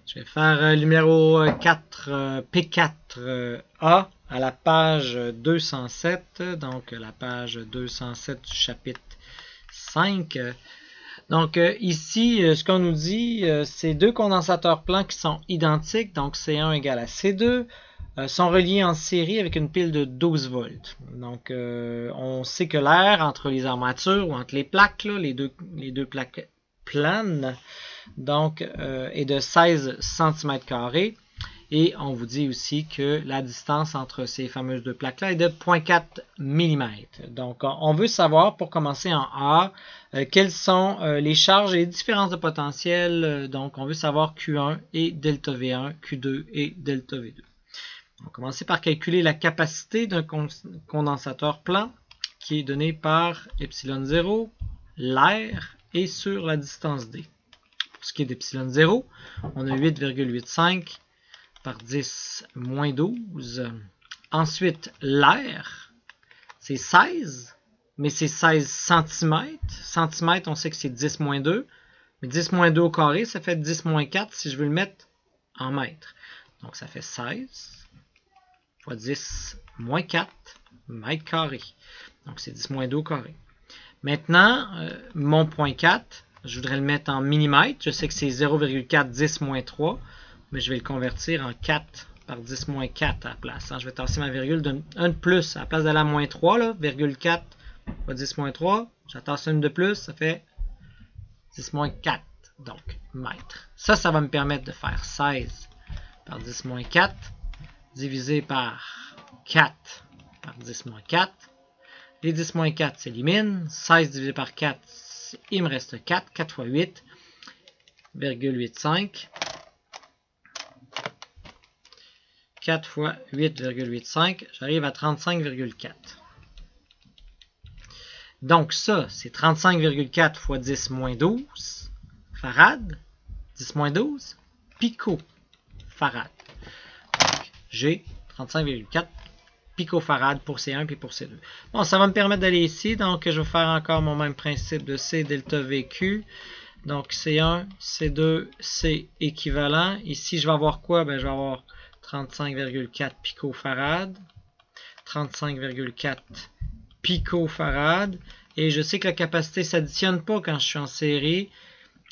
Je vais faire le numéro 4, P4A à la page 207, donc la page 207 du chapitre 5. Donc ici, ce qu'on nous dit, c'est deux condensateurs plans qui sont identiques, donc C1 égale à C2, sont reliés en série avec une pile de 12 volts. Donc on sait que l'air entre les armatures ou entre les plaques, là, les deux plaques planes, donc est de 16 cm². Et on vous dit aussi que la distance entre ces fameuses deux plaques-là est de 0,4 mm. Donc, on veut savoir, pour commencer en A, quelles sont les charges et les différences de potentiel. Donc, on veut savoir Q1 et delta V1, Q2 et delta V2. On va commencer par calculer la capacité d'un condensateur plan qui est donné par epsilon 0, l'air, et sur la distance D. Pour ce qui est d'epsilon 0, on a 8,85 par 10 moins 12. Ensuite, l'air, c'est 16, mais c'est 16 cm. Centimètres, on sait que c'est 10 moins 2. Mais 10 moins 2 au carré, ça fait 10 moins 4 si je veux le mettre en mètres. Donc, ça fait 16 fois 10 moins 4 mètres carrés. Donc, c'est 10 moins 2 au carré. Maintenant, mon point 4, je voudrais le mettre en millimètres. Je sais que c'est 0,4 10 moins 3. Mais je vais le convertir en 4 par 10 moins 4 à la place. Je vais tasser ma virgule d'un de plus. À la place d'aller à moins 3, là, virgule 4 fois 10 moins 3, j'attasse une de plus, ça fait 10 moins 4, donc mètres. Ça va me permettre de faire 16 par 10 moins 4, divisé par 4 par 10 moins 4. Les 10 moins 4 s'éliminent. 16 divisé par 4, il me reste 4. 4 fois 8, 8,85. 4 fois 8,85, j'arrive à 35,4. Donc ça, c'est 35,4 fois 10 moins 12 farad. 10 moins 12 picofarad. J'ai 35,4 picofarad pour C1 et pour C2. Bon, ça va me permettre d'aller ici. Donc, je vais faire encore mon même principe de C delta VQ. Donc, C1, C2, C équivalent. Ici, je vais avoir quoi? Ben, je vais avoir 35,4 picofarad, 35,4 picofarad, et je sais que la capacité ne s'additionne pas quand je suis en série.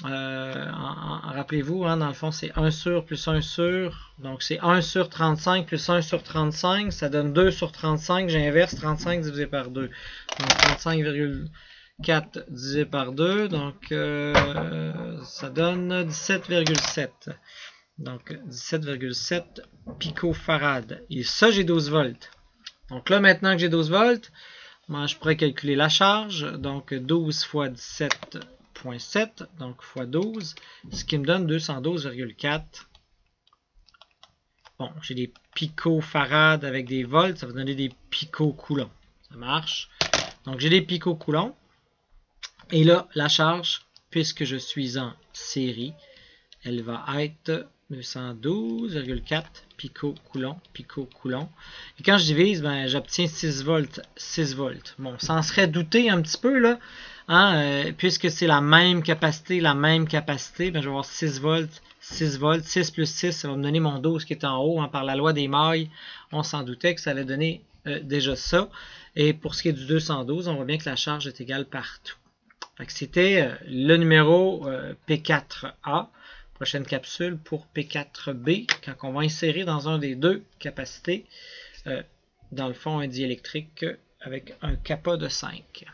Rappelez-vous, dans le fond, c'est 1 sur plus 1 sur, donc c'est 1 sur 35 plus 1 sur 35, ça donne 2 sur 35, j'inverse 35 divisé par 2. Donc 35,4 divisé par 2, donc ça donne 17,7. Donc 17,7 picofarad. Et ça, j'ai 12 volts. Donc là, maintenant que j'ai 12 volts, moi, je pourrais calculer la charge. Donc 12 fois 17,7, donc fois 12, ce qui me donne 212,4. Bon, j'ai des picofarad avec des volts, ça va donner des picocoulomb. Ça marche. Donc j'ai des picocoulomb. Et là, la charge, puisque je suis en série, elle va être 212,4 picocoulomb. Et quand je divise, ben, j'obtiens 6 volts, 6 volts. Bon, ça en serait douté un petit peu, là. Puisque c'est la même capacité, ben, je vais avoir 6 volts, 6 volts. 6 plus 6, ça va me donner mon 12 qui est en haut. Par la loi des mailles, on s'en doutait que ça allait donner déjà ça. Et pour ce qui est du 212, on voit bien que la charge est égale partout. C'était le numéro P4A. Prochaine capsule pour P4B, quand on va insérer dans un des deux capacités, dans le fond, un diélectrique avec un kappa de 5.